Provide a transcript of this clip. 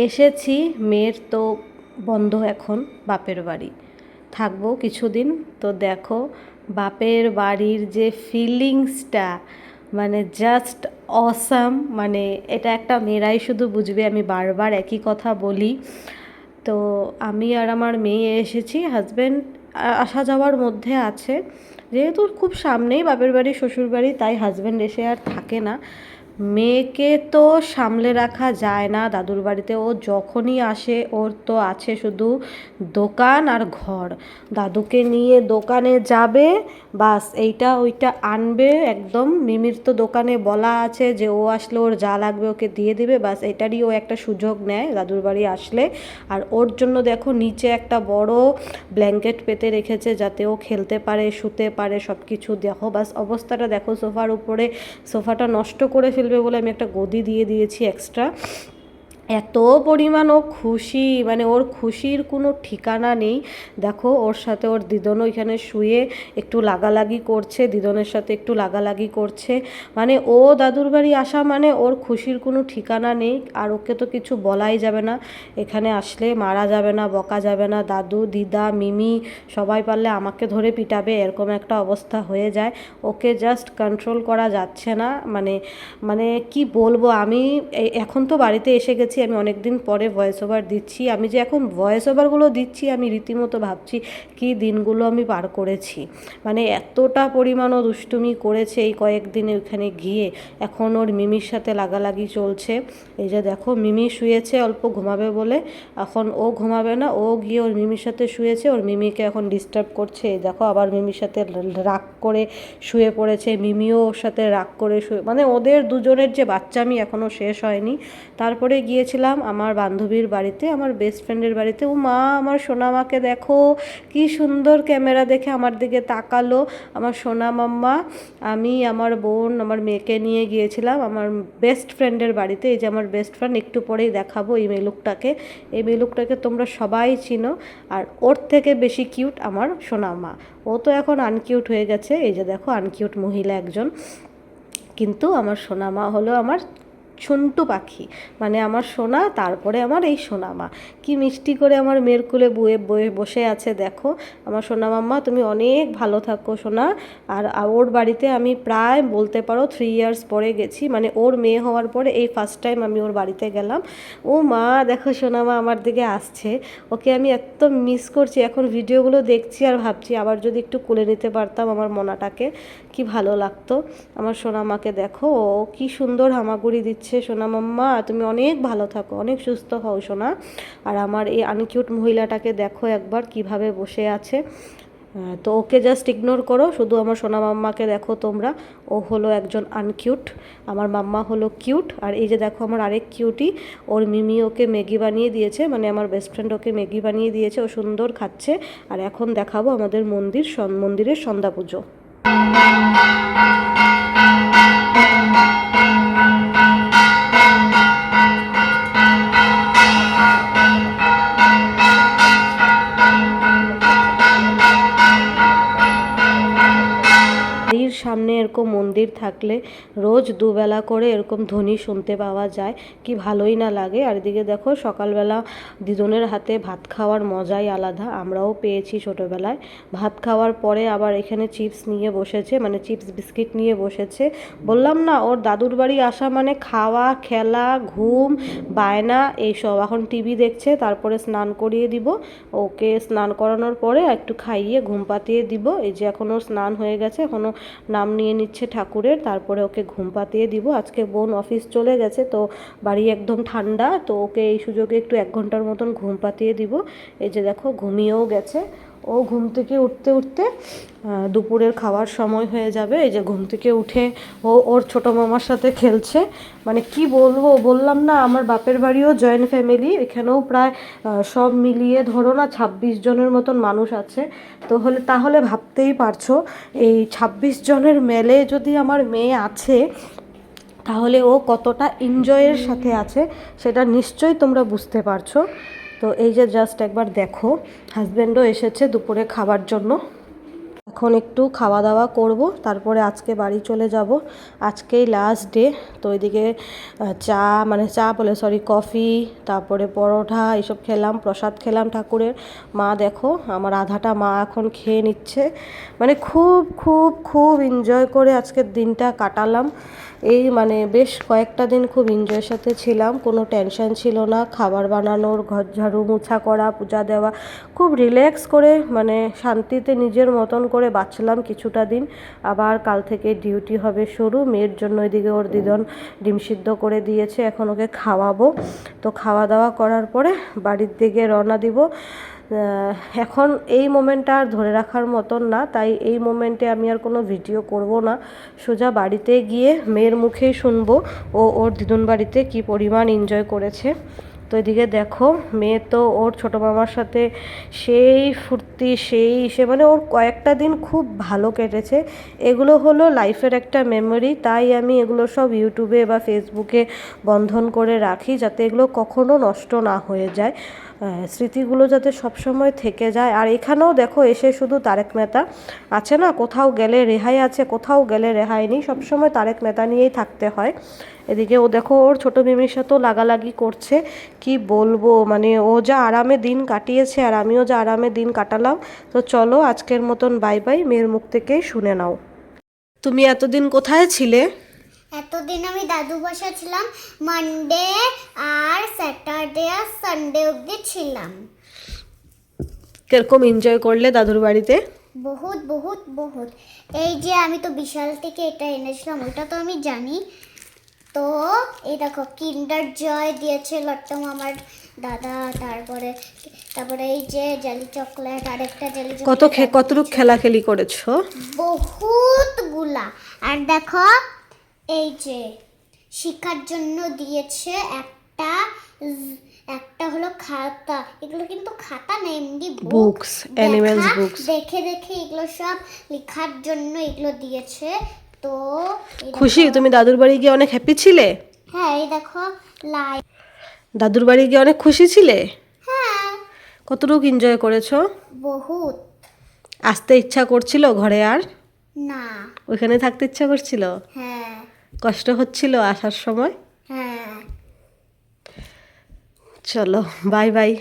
এসেছি, মেয়ের তো বন্ধ এখন বাপের বাড়ি, থাকবো কিছুদিন। তো দেখো বাপের বাড়ির যে ফিলিংসটা, মানে জাস্ট অসাম। মানে এটা একটা মেয়েরাই শুধু বুঝবে, আমি বারবার একই কথা বলি। তো আমি আর আমার মেয়ে এসেছি, হাজব্যান্ড আসা যাওয়ার মধ্যে আছে, যেহেতু খুব সামনেই বাপের বাড়ি শ্বশুর বাড়ি, তাই হাজব্যান্ড এসে আর থাকে না। মেয়েকে তো সামলে রাখা যায় না দাদুর বাড়িতে, ও যখনই আসে ওর তো আছে শুধু দোকান আর ঘর। দাদুকে নিয়ে দোকানে যাবে, বাস এইটা ওইটা আনবে। একদম মিমির তো দোকানে বলা আছে যে ও আসলে ওর যা লাগবে ওকে দিয়ে দিবে, বাস এটারই ও একটা সুযোগ নেয় দাদুর বাড়ি আসলে। আর ওর জন্য দেখো নিচে একটা বড় ব্ল্যাঙ্কেট পেতে রেখেছে যাতে ও খেলতে পারে, শুতে পারে, সব কিছু। দেখো বাস অবস্থাটা দেখো, সোফার উপরে, সোফাটা নষ্ট করে ফেলবে বলে আমি একটা গদি দিয়ে দিয়েছি এক্সট্রা। এত পরিমাণ ও খুশি, মানে ওর খুশির কোনো ঠিকানা নেই। দেখো ওর সাথে ওর দিদনও এখানে শুয়ে একটু লাগালাগি করছে, দিদনের সাথে একটু লাগালাগি করছে। মানে ও দাদুর বাড়ি আসা মানে ওর খুশির কোনো ঠিকানা নেই। আর ওকে তো কিছু বলাই যাবে না, এখানে আসলে মারা যাবে না, বকা যাবে না। দাদু, দিদা, মিমি সবাই পারলে আমাকে ধরে পিটাবে, এরকম একটা অবস্থা হয়ে যায়। ওকে জাস্ট কন্ট্রোল করা যাচ্ছে না। মানে মানে কি বলবো আমি, এখন তো বাড়িতে এসে গেছি, আমি অনেক দিন পরে ভয়েস ওভার দিচ্ছি। আমি যে এখন ভয়েস ওভারগুলো দিচ্ছি আমি রীতিমতো ভাবছি কি দিনগুলো আমি পার করেছি। মানে এতটা পরিমাণও দুষ্টুমি করেছে এই কয়েকদিনে ওখানে গিয়ে। এখন ওর মিমির সাথে লাগালাগি চলছে। এই যে দেখো মিমি শুয়েছে অল্প ঘুমাবে বলে, এখন ও ঘুমাবে না, ও গিয়ে ওর মিমির সাথে শুয়েছে, ওর মিমিকে এখন ডিস্টার্ব করছে। এই দেখো আবার মিমির সাথে রাগ করে শুয়ে পড়েছে, মিমিও ওর সাথে রাগ করে শুয়ে, মানে ওদের দুজনের যে বাচ্চামি এখনও শেষ হয়নি। তারপরে গিয়েছিলাম আমার বান্ধবীর বাড়িতে, আমার বেস্ট ফ্রেন্ডের বাড়িতে। ও মা, আমার সোনা মাকে দেখো কি সুন্দর ক্যামেরা দেখে আমার দিকে তাকালো, আমার সোনা মাম্মা। আমি, আমার বোন, আমার মেয়েকে নিয়ে গিয়েছিলাম আমার বেস্ট ফ্রেন্ডের বাড়িতে। এই যে আমার বেস্ট ফ্রেন্ড, একটু পরেই দেখাবো এই মেলুকটাকে। এই মেলুকটাকে তোমরা সবাই চিনো, আর ওর থেকে বেশি কিউট আমার সোনা মা। ও তো এখন আনকিউট হয়ে গেছে, এই যে দেখো আনকিউট মহিলা একজন। কিন্তু আমার সোনা মা হলো আমার ছুন্টু পাখি, মানে আমার সোনা, তারপরে আমার এই সোনা মা। কি মিষ্টি করে আমার মেয়ের কুলে বয়ে বয়ে বসে আছে দেখো। আমার সোনা মাম্মা তুমি অনেক ভালো থাকো সোনা। আর ওর বাড়িতে আমি প্রায় বলতে পারো 3 ইয়ার্স পরে গেছি, মানে ওর মেয়ে হওয়ার পরে এই ফার্স্ট টাইম আমি ওর বাড়িতে গেলাম। ও মা, দেখো সোনা মা আমার দিকে আসছে, ওকে আমি এত মিস করছি। এখন ভিডিওগুলো দেখছি আর ভাবছি আবার যদি একটু কোলে নিতে পারতাম আমার মোনাটাকে, কি ভালো লাগতো। আমার সোনা মাকে দেখো, ও কি সুন্দর হামাগুড়ি দিচ্ছে। সোনা মাম্মা তুমি অনেক ভালো থাকো, অনেক সুস্থ হও সোনা। আর আমার এই আনকিউট মহিলাটাকে দেখো একবার কিভাবে বসে আছে। তো ওকে জাস্ট ইগনোর করো, শুধু আমার সোনা মাম্মাকে দেখো তোমরা। ও হলো একজন আনকিউট, আমার মাম্মা হলো কিউট। আর এই যে দেখো আমার আরেক কিউটি, ওর মিমি ওকে ম্যাগি বানিয়ে দিয়েছে, মানে আমার বেস্ট ফ্রেন্ড ওকে ম্যাগি বানিয়ে দিয়েছে, ও সুন্দর খাচ্ছে। আর এখন দেখাবো আমাদের মন্দিরের সন্ধ্যা পুজো। বাড়ির সামনে এরকম মন্দির থাকলে রোজ দুবেলা করে এরকম ধ্বনি শুনতে পাওয়া যায়, কি ভালোই না লাগে। আর এদিকে দেখো সকালবেলা দিদনের হাতে ভাত খাওয়ার মজাই আলাদা, আমরাও পেয়েছি ছোটোবেলায়। ভাত খাওয়ার পরে আবার এখানে চিপস নিয়ে বসেছে, মানে চিপস বিস্কিট নিয়ে বসেছে। বললাম না ওর দাদুর বাড়ি আসা মানে খাওয়া, খেলা, ঘুম, বায়না এইসব। এখন টিভি দেখছে, তারপরে স্নান করিয়ে দিব ওকে। স্নান করানোর পরে একটু খাইয়ে ঘুম পাতিয়ে দিব। এই যে এখনও স্নান হয়ে গেছে, এখনও নাম নিয়ে নিচ্ছে ঠাকুরের, তারপরে ওকে ঘুম পাতিয়ে দিব। আজকে বোন অফিস চলে গেছে, তো বাড়ি একদম ঠান্ডা, তো ওকে এই সুযোগে একটু 1 ঘন্টার মতন ঘুম পাতিয়ে দিব। এই যে দেখো ঘুমিয়েও গেছে। ও ঘুম থেকে উঠতে উঠতে দুপুরের খাওয়ার সময় হয়ে যাবে। এই যে ঘুম থেকে উঠে ও ওর ছোটো মামার সাথে খেলছে। মানে কি বলবো, বললাম না আমার বাপের বাড়িও জয়েন্ট ফ্যামিলি, এখানেও প্রায় সব মিলিয়ে ধরো না 26 জনের মতন মানুষ আছে। তাহলে ভাবতেই পারছো এই 26 জনের মেলে যদি আমার মেয়ে আছে, তাহলে ও কতটা এনজয়ের সাথে আছে সেটা নিশ্চয়ই তোমরা বুঝতে পারছো। তো এই যে জাস্ট একবার দেখো, হাজব্যান্ডও এসেছে দুপুরে খাবার জন্য। এখন একটু খাওয়া দাওয়া করব, তারপরে আজকে বাড়ি চলে যাব। আজকেই লাস্ট ডে। তো ওইদিকে চা মানে চা বলে সরি কফি, তারপরে পরোটা এইসব খেলাম, প্রসাদ খেলাম ঠাকুরের। মা দেখো আমার আধাটা মা এখন খেয়ে নিচ্ছে। মানে খুব খুব খুব এনজয় করে আজকের দিনটা কাটালাম। এই মানে বেশ কয়েকটা দিন খুব এনজয়ের সাথে ছিলাম, কোনো টেনশন ছিল না। খাবার বানানোর, ঘর ঝাড়ু মোছা করা, পূজা দেওয়া, খুব রিল্যাক্স করে মানে শান্তিতে নিজের মতন করে বাঁচলাম কিছুটা দিন। আবার কাল থেকে ডিউটি হবে শুরু। মেয়ের জন্য এদিকে ওর দিদন ডিম সিদ্ধ করে দিয়েছে, এখন ওকে খাওয়াবো। তো খাওয়া দাওয়া করার পরে বাড়ির দিকে রওনা দিব। এখন এই মোমেন্টটা আর ধরে রাখার মতন না, তাই এই মোমেন্টে আমি আর কোনো ভিডিও করব না। সোজা বাড়িতে গিয়ে মেয়ের মুখেই শুনবো ও ওর দিদুন বাড়িতে কি পরিমাণ এনজয় করেছে। তো এদিকে দেখো মেয়ে তো ওর ছোটো মামার সাথে সেই ফুর্তি সে মানে ওর কয়েকটা দিন খুব ভালো কেটেছে। এগুলো হলো লাইফের একটা মেমোরি, তাই আমি এগুলো সব ইউটিউবে বা ফেসবুকে বন্ধন করে রাখি, যাতে এগুলো কখনো নষ্ট না হয়ে যায়, স্মৃতিগুলো যাতে সবসময় থেকে যায়। আর এখানেও দেখো এসে শুধু তারক মেহতা আছে না, কোথাও গেলে রেহাই আছে, কোথাও গেলে রেহাই নেই, সবসময় তারক মেহতা নিয়েই থাকতে হয়। এদিকে ও দেখো ওর ছোটো মিমির সাথেও লাগালাগি করছে, কি বলবো মানে ও যা আরামে দিন কাটিয়েছে আর আমিও যা আরামে দিন কাটালাম। তো চলো আজকের মতন বাই বাই, মেয়ের মুখ থেকেই শুনে নাও। তুমি এতদিন কোথায় ছিলে? এতদিন আমি দাদু বাসা ছিলাম, মানডে আর স্যাটারডে আর সানডে অবধি ছিলাম। কিরকম এনজয় করলে দাদুর বাড়িতে? বহুত বহুত বহুত। এই যে আমি তো বিশাল থেকে এটা এনেছিলাম, ওইটা তো আমি জানি। তো এই দেখো কিন্ডার জয় দিয়েছে লট্টম আমার দাদা। তারপরে এই যে জেলি চকলেট, আরেকটা জেলি চকলেট। কতটুক খেলাখেলি করেছো? বহুত গুলা। আর দেখো এই যে শিক্ষার জন্য দিয়েছে একটা, একটা হলো খাতা। এগুলো কিন্তু খাতা না, এমনি বুকস, অ্যানিমেলস বুকস। দেখে দেখে এগুলো সব লেখার জন্য এগুলো দিয়েছে। তো খুশি তুমি দাদুর বাড়ি গিয়ে অনেক হ্যাপি ছিলে? হ্যাঁ এই দেখো লাইট। দাদুর বাড়ি গিয়ে অনেক খুশি ছিলে? হ্যাঁ কতটুকু এনজয় করেছো? বহুত। আসতে ইচ্ছা করছিল ঘরে আর? না। ওইখানে থাকতে ইচ্ছা করছিল? হ্যাঁ। কষ্ট হচ্ছিল আসার সময়? হ্যাঁ। চলো বাই বাই।